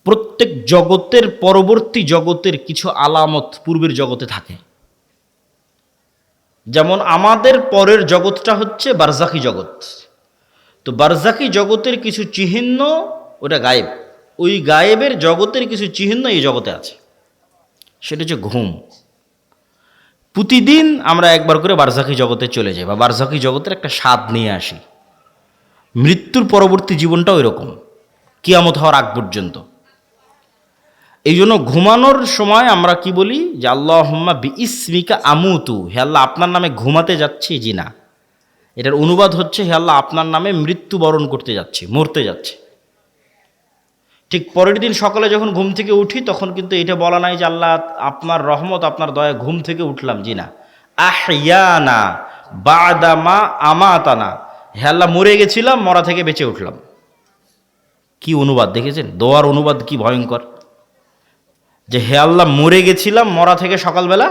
প্রত্যেক জগতের পরবর্তী জগতের কিছু আলামত পূর্বের জগতে থাকে। যেমন আমাদের পরের জগৎটা হচ্ছে বারজাখি জগৎ। তো বারজাখি জগতের কিছু চিহ্ন ওটা গায়েব, ওই গায়েবের জগতের কিছু চিহ্ন এই জগতে আছে। সেটা হচ্ছে ঘুম। প্রতিদিন আমরা একবার করে বারজাখি জগতে চলে যাই বা বারজাখি জগতের একটা স্বাদ নিয়ে আসি। মৃত্যুর পরবর্তী জীবনটাও এরকম, কিয়ামত হওয়ার আগ পর্যন্ত। এই জন্য ঘুমানোর সময় আমরা কি বলি যে আল্লাহুম্মা বিইসমিকা আমুতু, হে আল্লাহ আপনার নামে ঘুমাতে যাচ্ছি। জি না, এটার অনুবাদ হচ্ছে হে আল্লাহ আপনার নামে মৃত্যুবরণ করতে যাচ্ছি, মরতে যাচ্ছি। ঠিক পরের দিন সকালে যখন ঘুম থেকে উঠি তখন কিন্তু এটা বলা নাই যে আল্লাহ আপনার রহমত আপনার দয়া ঘুম থেকে উঠলাম। জি না, আহইয়ানা বাদামা আমাতানা, হে আল্লাহ মরে গেছিলাম, মরা থেকে বেঁচে উঠলাম। কি অনুবাদ দেখেছেন? দোয়ার অনুবাদ কি ভয়ঙ্কর, যে হে আল্লাহ মরে গেছিলাম, মরা থেকে সকালবেলা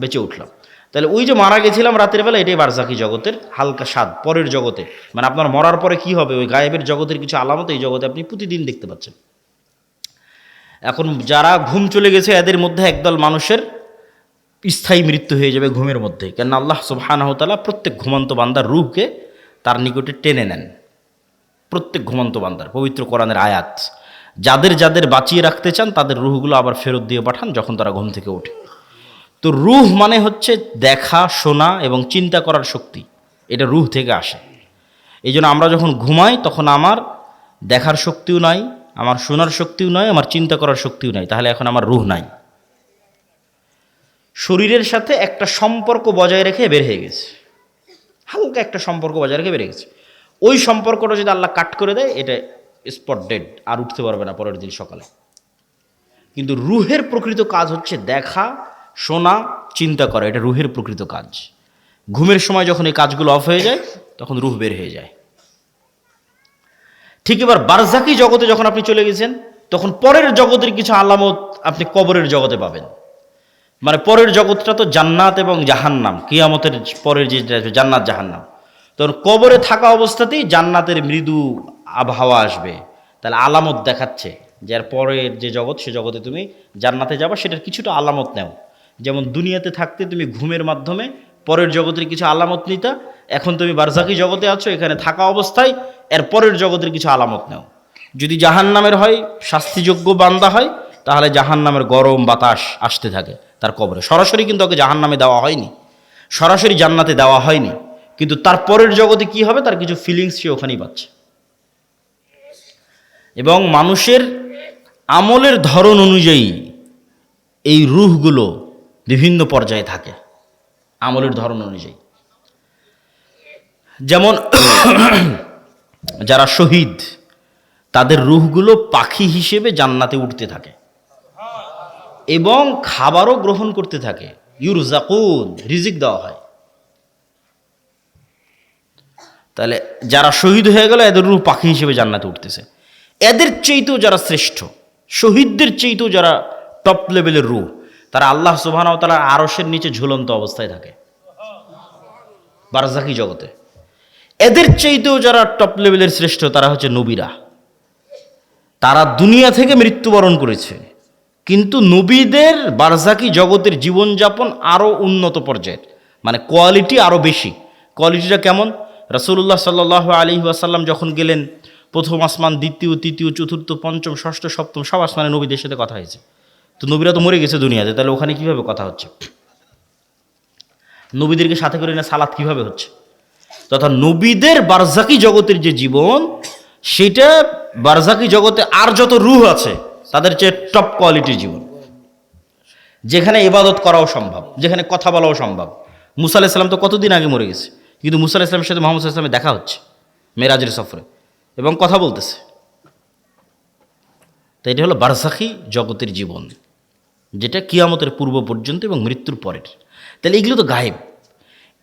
বেঁচে উঠলাম। তাহলে ওই যে মারা গেছিলাম রাতের বেলা, এটাই বারজাকি জগতের হালকা স্বাদ পরের জগতে। মানে আপনার মরার পরে কি হবে, ওই গায়েবের জগতের কিছু আলামত এই জগতে আপনি প্রতিদিন দেখতে পাচ্ছেন। এখন যারা ঘুম চলে গেছে এদের মধ্যে একদল মানুষের স্থায়ী মৃত্যু হয়ে যাবে ঘুমের মধ্যে, কেন আল্লাহ সুবহানাহু ওয়া তাআলা প্রত্যেক ঘুমন্ত বান্দার রূহকে তার নিকটে টেনে নেন। প্রত্যেক ঘুমন্ত বান্দার পবিত্র কোরআনের আয়াত, যাদের যাদের বাঁচিয়ে রাখতে চান তাদের রুহগুলো আবার ফেরত দিয়ে পাঠান যখন তারা ঘুম থেকে ওঠে। তো রুহ মানে হচ্ছে দেখা, শোনা এবং চিন্তা করার শক্তি, এটা রুহ থেকে আসে। এই জন্য আমরা যখন ঘুমাই তখন আমার দেখার শক্তিও নাই, আমার শোনার শক্তিও নাই, আমার চিন্তা করার শক্তিও নাই, তাহলে এখন আমার রুহ নাই। শরীরের সাথে একটা সম্পর্ক বজায় রেখে বের হয়ে গেছে, হালকা একটা সম্পর্ক বজায় রেখে বের গেছে। ওই সম্পর্কটা যদি আল্লাহ কাট করে দেয় এটা স্পট ডেড, আর উঠতে পারবে না পরের দিন সকালে। কিন্তু রুহের প্রকৃত কাজ হচ্ছে দেখা, শোনা, চিন্তা করা, এটা রুহের প্রকৃত কাজ। ঘুমের সময় যখন এই কাজগুলো অফ হয়ে যায় তখন রুহ বের হয়ে যায়। ঠিক এবার বারজাকি জগতে যখন আপনি চলে গেছেন তখন পরের জগতের কিছু আলামত আপনি কবরের জগতে পাবেন। মানে পরের জগৎটা তো জান্নাত এবং জাহান্নাম, কিয়ামতের পরের যে জান্নাত জাহান্নাম। তখন কবরে থাকা অবস্থাতেই জান্নাতের মৃদু আবহাওয়া আসবে, তাহলে আলামত দেখাচ্ছে যে এর পরের যে জগৎ সে জগতে তুমি জান্নাতে যাবা, সেটার কিছুটা আলামত নেও। যেমন দুনিয়াতে থাকতে তুমি ঘুমের মাধ্যমে পরের জগতের কিছু আলামত নিতা, এখন তুমি বারজাকি জগতে আছো, এখানে থাকা অবস্থায় এর পরের জগতের কিছু আলামত নেও। যদি জাহান্নামের হয়, শাস্তিযোগ্য বান্দা হয়, তাহলে জাহান্নামের গরম বাতাস আসতে থাকে তার কবরে। সরাসরি কিন্তু ওকে জাহান্নামে দেওয়া হয়নি, সরাসরি জান্নাতে দেওয়া হয়নি, কিন্তু তার পরের জগতে কি হবে তার কিছু ফিলিংস সে ওখানেই পাচ্ছে। এবং মানুষের আমলের ধরন অনুযায়ী এই রূহগুলো বিভিন্ন পর্যায়ে থাকে, আমলের ধরন অনুযায়ী। যেমন যারা শহীদ তাদের রূহগুলো পাখি হিসেবে জান্নাতে উঠতে থাকে এবং খাবারও গ্রহণ করতে থাকে, ইউরজাকুন, রিজিক দেওয়া হয়। তাহলে যারা শহীদ হয়ে গেল এদের রূহ পাখি হিসেবে জান্নাতে উঠতেছে। এদের চেয়েতেও যারা শ্রেষ্ঠ, শহীদদের চেয়েতেও যারা টপ লেভেলের রূহ, তারা আল্লাহ সুবহানাহু ওয়া তাআলার আরশের নিচে ঝুলন্ত অবস্থায় থাকে বারজাকি জগতে। এদের চাইতেও যারা টপ লেভেলের শ্রেষ্ঠ তারা হচ্ছে নবীরা। তারা দুনিয়া থেকে মৃত্যুবরণ করেছে, কিন্তু নবীদের বারজাকি জগতের জীবনযাপন আরও উন্নত পর্যায়ের, মানে কোয়ালিটি আরও বেশি। কোয়ালিটিটা কেমন? রাসূলুল্লাহ সাল্লাল্লাহু আলাইহি ওয়াসাল্লাম যখন গেলেন প্রথম আসমান, দ্বিতীয়, তৃতীয়, চতুর্থ, পঞ্চম, ষষ্ঠ, সপ্তম সব আসমানে নবীদের সাথে কথা হয়েছে। তো নবীরা তো মরে গেছে দুনিয়াতে, তাহলে ওখানে কিভাবে কথা হচ্ছে? নবীদেরকে সাথে করে না সালাত কিভাবে হচ্ছে? তথা নবীদের বারজাকি জগতের যে জীবন, সেটা বারজাকি জগতে আর যত রূহ আছে তাদের চেয়ে টপ কোয়ালিটির জীবন, যেখানে ইবাদত করাও সম্ভব, যেখানে কথা বলাও সম্ভব। মুসা আলাইহিস সালাম তো কতদিন আগে মরে গেছে, কিন্তু মুসা আলাইহিস সালামের সাথে মুহাম্মদ সাল্লাল্লাহু আলাইহি ওয়াসাল্লামের দেখা হচ্ছে মেরাজের সফরে এবং কথা বলতেছে। তাই এটা হলো বারজাকি জগতের জীবন, যেটা কিয়ামতের পূর্ব পর্যন্ত এবং মৃত্যুর পরের। তাহলে এগুলো তো গায়েব।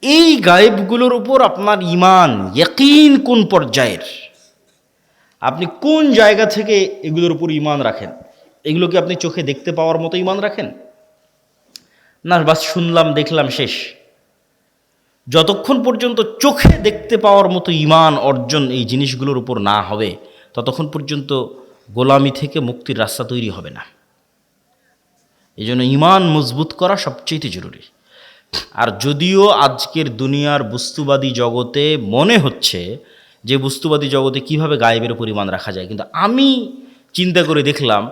এই গায়েবগুলোর উপর আপনার ঈমান, ইয়াকিন কোন পর্যায়ের, আপনি কোন জায়গা থেকে এগুলোর উপর ঈমান রাখেন? এগুলো কি আপনি চোখে দেখতে পাওয়ার মতো ঈমান রাখেন, না বাস শুনলাম দেখলাম শেষ? যতক্ষণ পর্যন্ত চোখে দেখতে পাওয়ার মতো ঈমান অর্জন এই জিনিসগুলোর উপর না হবে ততক্ষণ পর্যন্ত গোলামি থেকে মুক্তির রাস্তা তৈরি হবে না। এই জন্য ঈমান মজবুত করা সবচেয়ে জরুরি। আর যদিও আজকের দুনিয়ার বস্তুবাদী জগতে মনে হচ্ছে যে বস্তুবাদী জগতে কিভাবে গায়েবের উপর ঈমান রাখা যায়, কিন্তু আমি চিন্তা করে দেখলাম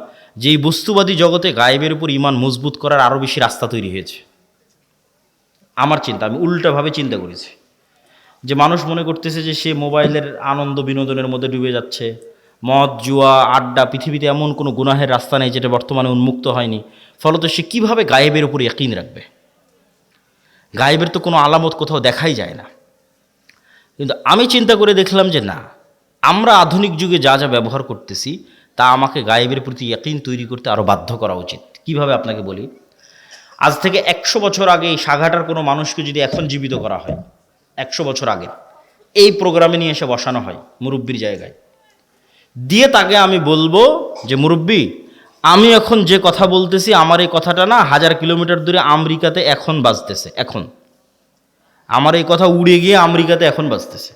যে এই বস্তুবাদী জগতে গায়েবের উপর ঈমান মজবুত করার আরও বেশি রাস্তা তৈরি হয়েছে। আমার চিন্তা, আমি উল্টাভাবে চিন্তা করেছি যে মানুষ মনে করতেছে যে সে মোবাইলের আনন্দ বিনোদনের মধ্যে ডুবে যাচ্ছে, মদ জুয়া আড্ডা, পৃথিবীতে এমন কোনো গুনাহের রাস্তা নেই যেটা বর্তমানে উন্মুক্ত হয়নি, ফলত সে কীভাবে গায়েবের উপর ইয়াকিন রাখবে? গায়েবের তো কোনো আলামত কোথাও দেখাই যায় না। কিন্তু আমি চিন্তা করে দেখলাম যে না, আমরা আধুনিক যুগে যা যা ব্যবহার করতেছি তা আমাকে গায়েবের প্রতি ইয়াকিন তৈরি করতে আরও বাধ্য করা উচিত। কিভাবে আপনাকে বলি, আজ থেকে 100 বছর আগে এই সাঘাটার কোনো মানুষকে যদি এখন জীবিত করা হয়, 100 বছর আগে এই প্রোগ্রামে নিয়ে এসে বসানো হয় মুরব্বির জায়গায়, দিয়ে তাকে আমি বলবো যে মুরব্বি, আমি এখন যে কথা বলতেছি আমার এই কথাটা না 1000 কিলোমিটার দূরে আমেরিকাতে এখন বাজতেছে, এখন আমার এই কথা উড়ে গিয়ে আমেরিকাতে এখন বাজতেছে,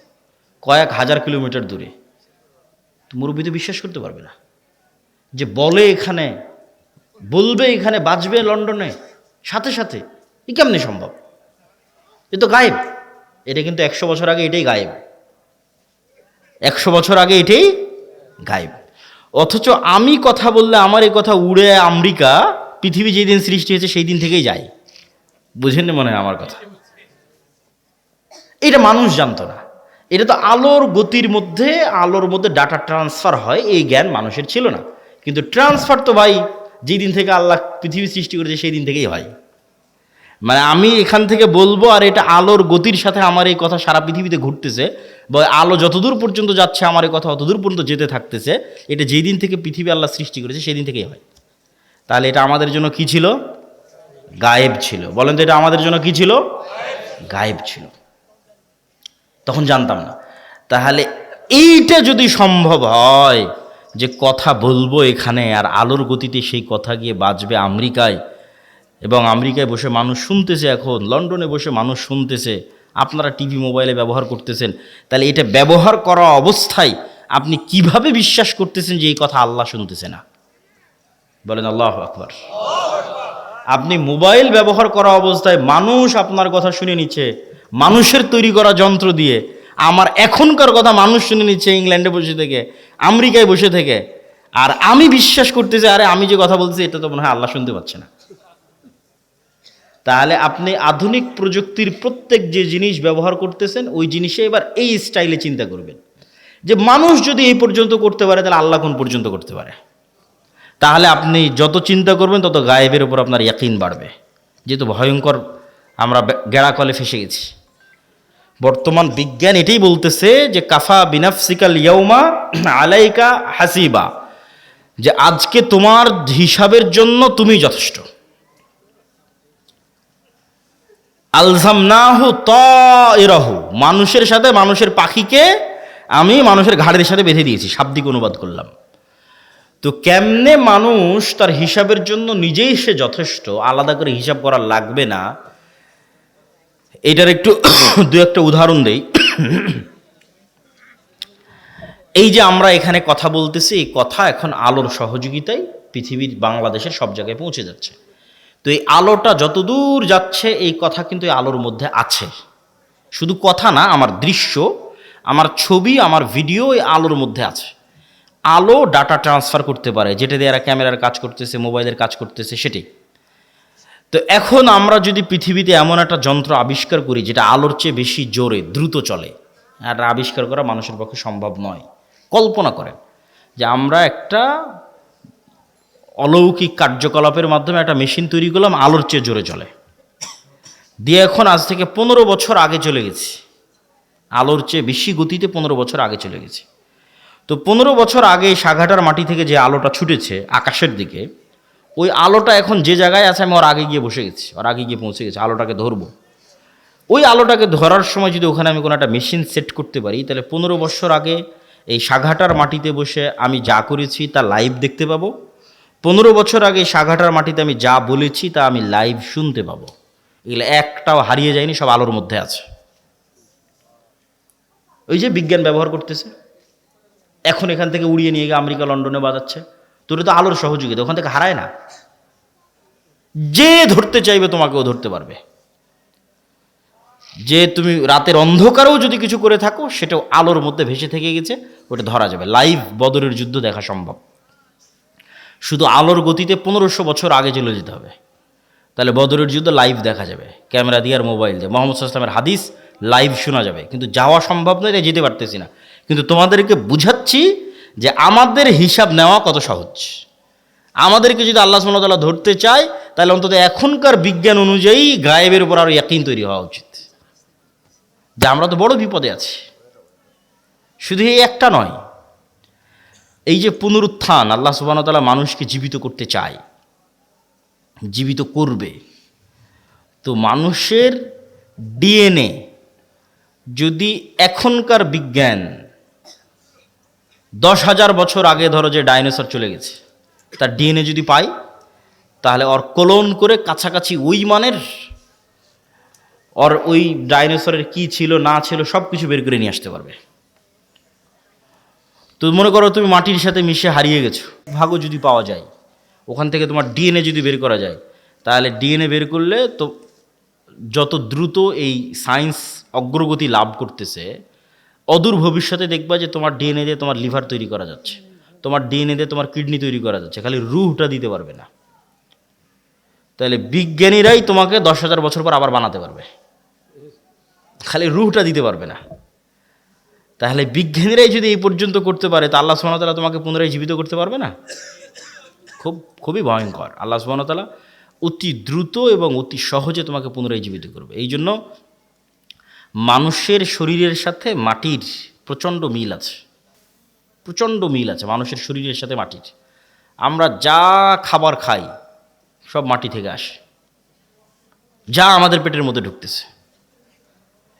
কয়েক হাজার কিলোমিটার দূরে। মুরব্বি তো বিশ্বাস করতে পারবে না যে বলে এখানে, বলবে এখানে বাজবে লন্ডনে সাথে সাথে, এ কেমনি সম্ভব? এ তো গায়েব। এটা কিন্তু 100 বছর আগে এটাই গায়েব, 100 বছর আগে এটাই গায়েব। অথচ আমি কথা বললে আমার এই কথা উড়ে আমেরিকা, পৃথিবী যেই দিন সৃষ্টি হয়েছে সেই দিন থেকেই যায়। বুঝেন মনে হয় আমার কথা? এটা মানুষ জানতো না। এটা তো আলোর গতির মধ্যে, আলোর মধ্যে ডাটা ট্রান্সফার হয়, এই জ্ঞান মানুষের ছিল না। কিন্তু ট্রান্সফার তো ভাই যেই দিন থেকে আল্লাহ পৃথিবী সৃষ্টি করেছে সেই দিন থেকেই হয়। মানে আমি এখান থেকে বলবো আর এটা আলোর গতির সাথে আমার এই কথা সারা পৃথিবীতে ঘুরতেছে, বা আলো যতদূর পর্যন্ত যাচ্ছে আমার এই কথা অতদূর পর্যন্ত যেতে থাকতেছে। এটা যেই দিন থেকে পৃথিবী আল্লাহ সৃষ্টি করেছে সেই দিন থেকেই হয়। তাহলে এটা আমাদের জন্য কি ছিল? গায়েব ছিল। বলেন তো এটা আমাদের জন্য কি ছিল? গায়েব ছিল। তখন জানতাম না। তাহলে এইটা যদি সম্ভব হয় যে কথা বলবো এখানে আর আলোর গতিতে সেই কথা গিয়ে বাজবে আমেরিকায়, এবং আমেরিকায় বসে মানুষ শুনতেছে, এখন লন্ডনে বসে মানুষ শুনতেছে, আপনারা টিভি মোবাইলে ব্যবহার করতেছেন, তাহলে এটা ব্যবহার করা অবস্থায় আপনি কিভাবে বিশ্বাস করতেছেন যে এই কথা আল্লাহ শুনতেছে না? বলেন আল্লাহু আকবার। আপনি মোবাইল ব্যবহার করা অবস্থায় মানুষ আপনার কথা শুনে নিচ্ছে মানুষের তৈরি করা যন্ত্র দিয়ে, আমার এখনকার কথা মানুষ শুনে নিচ্ছে ইংল্যান্ডে বসে থেকে, আমেরিকায় বসে থেকে, আর আমি বিশ্বাস করতেছি আরে আমি যে কথা বলছি এটা তো মনে হয় আল্লাহ শুনতে পাচ্ছে না। তাহলে আপনি আধুনিক প্রযুক্তির প্রত্যেক যে জিনিস ব্যবহার করতেছেন ওই জিনিসে এবার এই স্টাইলে চিন্তা করবেন যে মানুষ যদি এই পর্যন্ত করতে পারে তাহলে আল্লাহ কোন পর্যন্ত করতে পারে। তাহলে আপনি যত চিন্তা করবেন তত গায়েবের উপর আপনার ইয়াকিন বাড়বে। যেহেতু ভয়ঙ্কর আমরা গেড়াকলে ফেসে গেছি। বর্তমান বিজ্ঞান এটাই বলতেছে যে কাফা বিনাফসিকাল ইয়াউমা আলাইকা হাসিবা, যে আজকে তোমার হিসাবের জন্য তুমি যথেষ্ট। আলজামনাহু তায়রাহু, মানুষের সাথে মানুষের পাখিকে আমি মানুষের ঘাড়ের সাথে বেঁধে দিয়েছি, শাব্দিক অনুবাদ করলাম। তো কেমনে মানুষ তার হিসাবের জন্য নিজেই সে যথেষ্ট, আলাদা করে হিসাব করা লাগবে না, এটার একটু দু একটা উদাহরণ দেই। এই যে আমরা এখানে কথা বলতেছি, এই কথা এখন আলোর সহযোগিতায় পৃথিবীর বাংলাদেশের সব জায়গায় পৌঁছে যাচ্ছে। তো এই আলোটা যতদূর যাচ্ছে এই কথা কিন্তু এই আলোর মধ্যে আছে। শুধু কথা না, আমার দৃশ্য, আমার ছবি, আমার ভিডিও এই আলোর মধ্যে আছে। আলো ডাটা ট্রান্সফার করতে পারে, যেটা দিয়ে এরা ক্যামেরার কাজ করতেছে, মোবাইলের কাজ করতেছে, সেটাই। তো এখন আমরা যদি পৃথিবীতে এমন একটা যন্ত্র আবিষ্কার করি যেটা আলোর চেয়ে বেশি জোরে দ্রুত চলে, এটা আবিষ্কার করা মানুষের পক্ষে সম্ভব নয়। কল্পনা করেন যে আমরা একটা অলৌকিক কার্যকলাপের মাধ্যমে একটা মেশিন তৈরি করলাম আলোর চেয়ে জোরে চলে, দিয়ে এখন আজ থেকে 15 বছর আগে চলে গেছি, আলোর চেয়ে বেশি গতিতে 15 বছর আগে চলে গেছি। তো 15 বছর আগে সাঘাটার মাটি থেকে যে আলোটা ছুটেছে আকাশের দিকে, ওই আলোটা এখন যে জায়গায় আছে আমি ওর আগে গিয়ে বসে গেছি, ওর আগে গিয়ে পৌঁছে গেছি, আলোটাকে ধরবো। ওই আলোটাকে ধরার সময় যদি ওখানে আমি কোনো একটা মেশিন সেট করতে পারি, তাহলে 15 বছর আগে এই সাঘাটার মাটিতে বসে আমি যা করেছি তা লাইভ দেখতে পাবো। 15 বছর আগে সাঘাটার মাটিতে আমি যা বলেছি তা আমি লাইভ শুনতে পাবো। এগুলো একটাও হারিয়ে যায়নি, সব আলোর মধ্যে আছে। ওই যে বিজ্ঞান ব্যবহার করতেছে, এখন এখান থেকে উড়িয়ে নিয়ে গিয়ে আমেরিকা লন্ডনে বাজাচ্ছে, তোর তো আলোর সহযোগিতা, ওখান থেকে হারায় না। যে ধরতে চাইবে তোমাকেও ধরতে পারবে। যে তুমি রাতের অন্ধকারেও যদি কিছু করে থাকো সেটাও আলোর মধ্যে ভেসে থেকে গেছে, ওটা ধরা যাবে। লাইভ বদরের যুদ্ধ দেখা সম্ভব। শুধু আলোর গতিতে 1500 বছর আগে চলে যেতে হবে, তাহলে বদরের যুদ্ধ লাইভ দেখা যাবে, ক্যামেরা দিয়ে আর মোবাইল দিয়ে। মোহাম্মদ সাল্লাল্লাহু আলাইহি ওয়াসাল্লামের হাদিস লাইভ শোনা যাবে, কিন্তু যাওয়া সম্ভব নয়, তাই যেতে পারতেছি না। কিন্তু তোমাদেরকে বুঝাচ্ছি যে আমাদের হিসাব নেওয়া কত সহজ। আমাদেরকে যদি আল্লাহ সুবহানাহু ওয়া তাআলা ধরতে চায়, তাহলে অন্তত এখনকার বিজ্ঞান অনুযায়ী গায়েবের উপর আরও ইয়াকিন তৈরি হওয়া উচিত যে আমরা তো বড় বিপদে আছি। শুধু এই একটা নয়, এই যে পুনরুত্থান, আল্লাহ সুবহানাহু ওয়া তাআলা মানুষকে জীবিত করতে চায়, জীবিত করবে। তো মানুষের ডিএনএ যদি এখনকার বিজ্ঞান 10,000 বছর আগে ধরো যে ডাইনোসর চলে গেছে, তার ডিএনএ যদি পাই, তাহলে ওর ক্লোন করে কাছাকাছি ওই মানের, ওর ওই ডাইনোসরের কি ছিল না ছিল সব কিছু বের করে নিয়ে আসতে পারবে। তো মনে করো তুমি মাটির সাথে মিশে হারিয়ে গেছো, ভাগও যদি পাওয়া যায়, ওখান থেকে তোমার ডিএনএ যদি বের করা যায়, তাহলে ডিএনএ বের করলে তো যত দ্রুত এই সায়েন্স অগ্রগতি লাভ করতেছে, অদূর ভবিষ্যতে দেখবা যে তোমার ডিএনএ দিয়ে তোমার লিভার তৈরি করা যাচ্ছে, তোমার ডিএনএ দিয়ে তোমার কিডনি তৈরি করা যাচ্ছে, খালি রুহটা দিতে পারবে না। তাহলে বিজ্ঞানীরাই তোমাকে 10,000 বছর পর আবার বানাতে পারবে, খালি রুহটা দিতে পারবে না। তাহলে বিজ্ঞানীরাই যদি এই পর্যন্ত করতে পারে, তা আল্লাহ সুবহানাহু ওয়া তাআলা তোমাকে পুনরায় জীবিত করতে পারবে না? খুবই ভয়ঙ্কর। আল্লাহ সুবহানাহু ওয়া তাআলা অতি দ্রুত এবং অতি সহজে তোমাকে পুনরায় জীবিত করবে। এই জন্য মানুষের শরীরের সাথে মাটির প্রচণ্ড মিল আছে, প্রচণ্ড মিল আছে মানুষের শরীরের সাথে মাটির। আমরা যা খাবার খাই সব মাটি থেকে আসে, যা আমাদের পেটের মধ্যে ঢুকতেছে,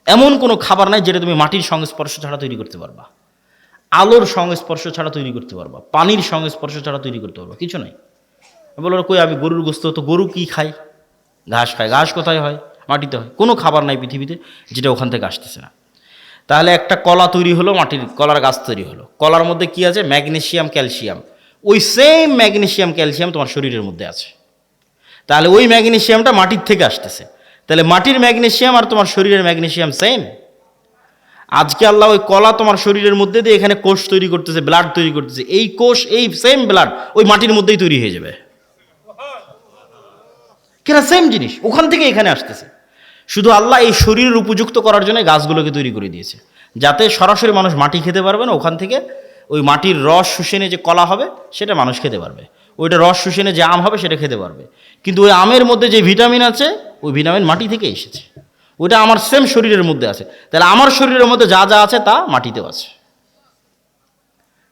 এমন কোনো খাবার নাই যেটা তুমি মাটির সংস্পর্শ ছাড়া তৈরি করতে পারবা, আলোর সংস্পর্শ ছাড়া তৈরি করতে পারবা, পানির সংস্পর্শ ছাড়া তৈরি করতে পারবা, কিছু নাই। বলো কই আমি গরুর গোস্ত, তো গরু কি খায়? ঘাস খায়। ঘাস কোথায় হয়? মাটিতে হয়। কোনো খাবার নাই পৃথিবীতে যেটা ওখান থেকে আসতেছে না। তাহলে একটা কলা তৈরি হলো, মাটির কলার গাছ তৈরি হলো, কলার মধ্যে কি আছে? Magnesium, calcium. ওই সেম ম্যাগনেসিয়াম ক্যালসিয়াম তোমার শরীরের মধ্যে আছে। তাহলে ওই ম্যাগনেসিয়ামটা মাটির থেকে আসতেছে, তাহলে মাটির ম্যাগনেসিয়াম আর তোমার শরীরের ম্যাগনেসিয়াম সেম। আজকে আল্লাহ ওই কলা তোমার শরীরের মধ্যে দিয়ে এখানে কোষ তৈরি করতেছে, ব্লাড তৈরি করতেছে, এই কোষ এই সেম ব্লাড ওই মাটির মধ্যেই তৈরি হয়ে যাবে। কেনা সেম জিনিস ওখান থেকে এখানে আসতেছে। শুধু আল্লাহ এই শরীরের উপযুক্ত করার জন্য গাছগুলোকে তৈরি করে দিয়েছে, যাতে সরাসরি মানুষ মাটি খেতে পারবে না, ওখান থেকে ওই মাটির রস শুষেনে যে কলা হবে সেটা মানুষ খেতে পারবে, ওইটা রস শুষেনে যে আম হবে সেটা খেতে পারবে। কিন্তু ওই আমের মধ্যে যে ভিটামিন আছে ওই ভিটামিন মাটি থেকে এসেছে, ওইটা আমার সেম শরীরের মধ্যে আছে। তাহলে আমার শরীরের মধ্যে যা যা আছে তা মাটিতেও আছে।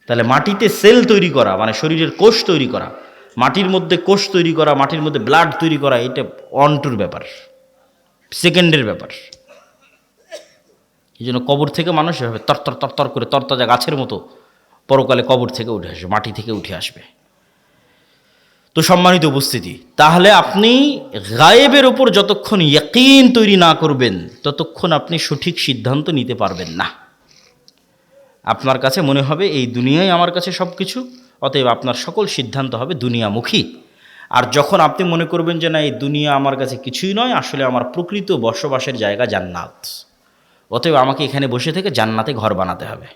তাহলে মাটিতে সেল তৈরি করা মানে শরীরের কোষ তৈরি করা, মাটির মধ্যে কোষ তৈরি করা, মাটির মধ্যে ব্লাড তৈরি করা, এটা অনটুর ব্যাপার, সেকেন্ডের ব্যাপার। এই জন্য কবর থেকে মানুষ এভাবে তরতর তরতর করে তরতাজা গাছের মতো পরকালে কবর থেকে উঠে আসবে, মাটি থেকে উঠে আসবে। তো সম্মানিত উপস্থিতি, তাহলে আপনি গায়েবের ওপর যতক্ষণ ইয়াকিন তৈরি না করবেন ততক্ষণ আপনি সঠিক সিদ্ধান্ত নিতে পারবেন না। আপনার কাছে মনে হবে এই দুনিয়ায় আমার কাছে সব কিছু, অতএব আপনার সকল সিদ্ধান্ত হবে দুনিয়ামুখী। আর যখন আপনি মনে করবেন যে না এই দুনিয়া আমার কাছে কিছুই নয়, আসলে আমার প্রকৃত বসবাসের জায়গা জান্নাত, অতএব আমাকে এখানে বসে থেকে জান্নাতে ঘর বানাতে হবে,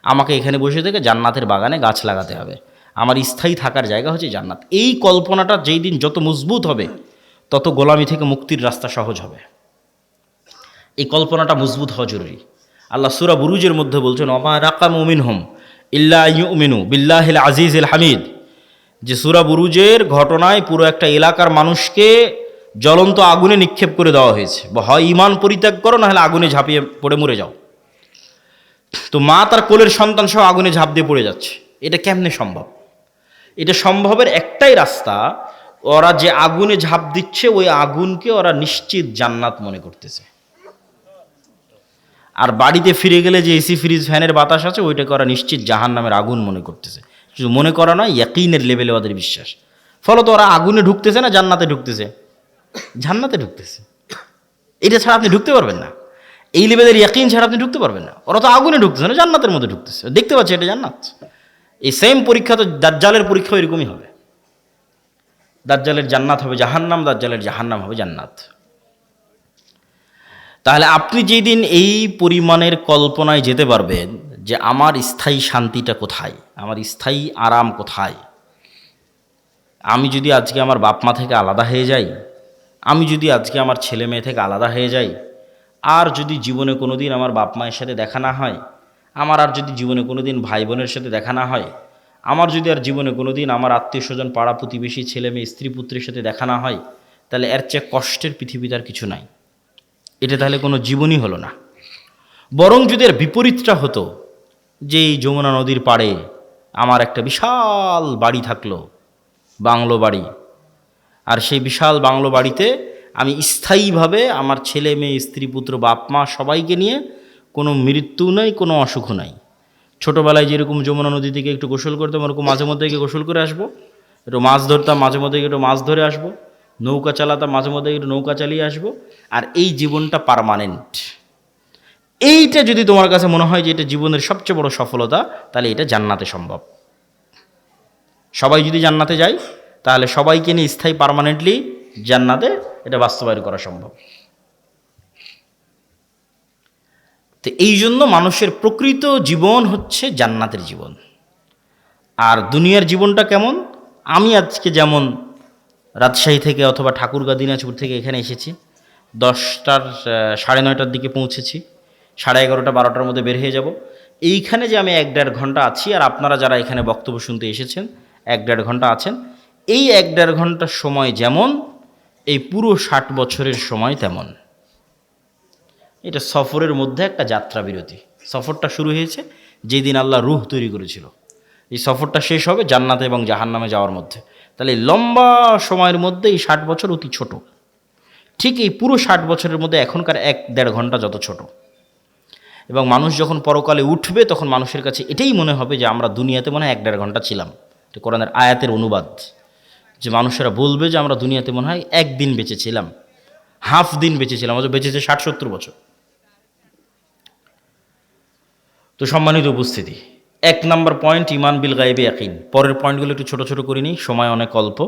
আমাকে এখানে বসে থেকে জান্নাতের বাগানে গাছ লাগাতে হবে, আমার স্থায়ী থাকার জায়গা হচ্ছে জান্নাত। এই কল্পনাটা যেই দিন যত মজবুত হবে তত গোলামি থেকে মুক্তির রাস্তা সহজ হবে। এই কল্পনাটা মজবুত হওয়া জরুরি। আল্লাহ সূরা বুরুজের মধ্যে বলছেন ওমা রাকামু মিনহুম ইল্লা ইউমিনু বিল্লাহিল আজিজিল হামিদ, যে সূরা বুরুজের ঘটনায় পুরো একটা এলাকার মানুষকে জ্বলন্ত আগুনে নিক্ষেপ করে দেওয়া হয়েছে, বা হয় ঈমান পরিত্যাগ করো না হলে আগুনে ঝাঁপিয়ে পড়ে মরে যাও। তো মা তার কোলের সন্তান সহ আগুনে ঝাঁপ দিয়ে পড়ে যাচ্ছে। এটা কেমনে সম্ভব? এটা সম্ভবের একটাই রাস্তা, ওরা যে আগুনে ঝাঁপ দিচ্ছে ওই আগুনকে ওরা নিশ্চিত জান্নাত মনে করতেছে। আর বাড়িতে ফিরে গেলে যে এসি ফ্রিজ ফ্যানের বাতাস আছে ওইটাকে ওরা নিশ্চিত জাহান্নামের আগুন মনে করতেছে। শুধু মনে করা নয়, ইয়াকিনের লেভেলে ওদের বিশ্বাস। ফলত ওরা আগুনে ঢুকতেছে না জান্নাতে ঢুকতেছে? জান্নাতে ঢুকতেছে। এটা ছাড়া আপনি ঢুকতে পারবেন না। এই লেভেলের ইয়াকিন ছাড়া আপনি ঢুকতে পারবেন না। ওরা তো আগুনে ঢুকতেছে না, জান্নাতের মধ্যে ঢুকতেছে, দেখতে পাচ্ছে এটা জান্নাত। এই সেম পরীক্ষা তো দাজ্জালের পরীক্ষা এরকমই হবে। দাজ্জালের জান্নাত হবে জাহান্নাম, দাজ্জালের জাহান্নাম হবে জান্নাত। তাহলে আপনি যেদিন এই পরিমাণের কল্পনায় যেতে পারবেন যে আমার স্থায়ী শান্তিটা কোথায়, আমার স্থায়ী আরাম কোথায়, আমি যদি আজকে আমার বাপ মা থেকে আলাদা হয়ে যাই, আমি যদি আজকে আমার ছেলে মেয়ে থেকে আলাদা হয়ে যাই, আর যদি জীবনে কোনো দিন আমার বাপ মায়ের সাথে দেখা না হয়, আমার আর যদি জীবনে কোনো দিন ভাই বোনের সাথে দেখা না হয়, আমার যদি আর জীবনে কোনো দিন আমার আত্মীয় স্বজন পাড়া প্রতিবেশী ছেলে মেয়ে স্ত্রী পুত্রের সাথে দেখা না হয়, তাহলে এর চেয়ে কষ্টের পৃথিবীতে আর কিছু নাই। এটা তাহলে কোনো জীবনই হলো না। বরং যদি এর বিপরীতটা হতো, যে এই যমুনা নদীর পাড়ে আমার একটা বিশাল বাড়ি থাকলো, বাংলো বাড়ি, আর সেই বিশাল বাংলো বাড়িতে আমি স্থায়ীভাবে আমার ছেলে মেয়ে স্ত্রী পুত্র বাপ মা সবাইকে নিয়ে, কোনো মৃত্যু নাই, কোনো অসুখ নাই। ছোটোবেলায় যেরকম যমুনা নদী থেকে একটু গোসল করতাম, ওরকম মাঝে মধ্যে গিয়ে গোসল করে আসবো, একটু মাছ ধরতাম, মাঝে মধ্যে একটু মাছ ধরে আসবো, নৌকা চালাতাম, মাঝে মধ্যে একটু নৌকা চালিয়ে আসবো, আর এই জীবনটা পার্মানেন্ট। এইটা যদি তোমার কাছে মনে হয় যে এটা জীবনের সবচেয়ে বড় সফলতা, তাহলে এটা জান্নাতে সম্ভব। সবাই যদি জান্নাতে যায়, তাহলে সবাইকে নিয়ে স্থায়ী পার্মানেন্টলি জান্নাতে এটা বাস্তবায়ন করা সম্ভব। তো এই জন্য মানুষের প্রকৃত জীবন হচ্ছে জান্নাতের জীবন। আর দুনিয়ার জীবনটা কেমন? আমি আজকে যেমন রাজশাহী থেকে অথবা ঠাকুরগাঁ দিনাজপুর থেকে এখানে এসেছি, 10টার 9:30টার দিকে পৌঁছেছি, 11:30 12টার মধ্যে বের হয়ে যাব। এইখানে যে আমি 1-1.5 ঘন্টা আছি, আর আপনারা যারা এখানে বক্তব্য শুনতে এসেছেন 1-1.5 ঘন্টা আছেন, এই 1-1.5 ঘন্টার সময় যেমন, এই পুরো 60 বছরের সময় তেমন। এটা সফরের মধ্যে একটা যাত্রা বিরতি। সফরটা শুরু হয়েছে যেদিন আল্লাহ রূহ তৈরি করেছিল, এই সফরটা শেষ হবে জান্নাতে এবং জাহান্নামে যাওয়ার মধ্যে। তাহলে এই লম্বা সময়ের মধ্যে এই 60 বছর অতি ছোট। ঠিক এই পুরো 60 বছরের মধ্যে এখনকার 1-1.5 ঘন্টা যত ছোট। এবং মানুষ যখন পরকালে উঠবে, তখন মানুষের কাছে এটাই মনে হবে যে আমরা দুনিয়াতে মনে হয় 1-1.5 ঘন্টা ছিলাম। এটা কোরআনের আয়াতের অনুবাদ, যে মানুষেরা বলবে যে আমরা দুনিয়াতে মনে হয় 1 দিন বেঁচেছিলাম, হাফ দিন বেঁচেছিলাম, অথচ বেঁচেছে 60-70 বছর। তো সম্মানিত উপস্থিতি, 1 নম্বর পয়েন্ট ইমান বিল গায়বে ইয়াকিন। পরের পয়েন্টগুলো একটু ছোট ছোট করে নিই, সময় অনেক অল্প।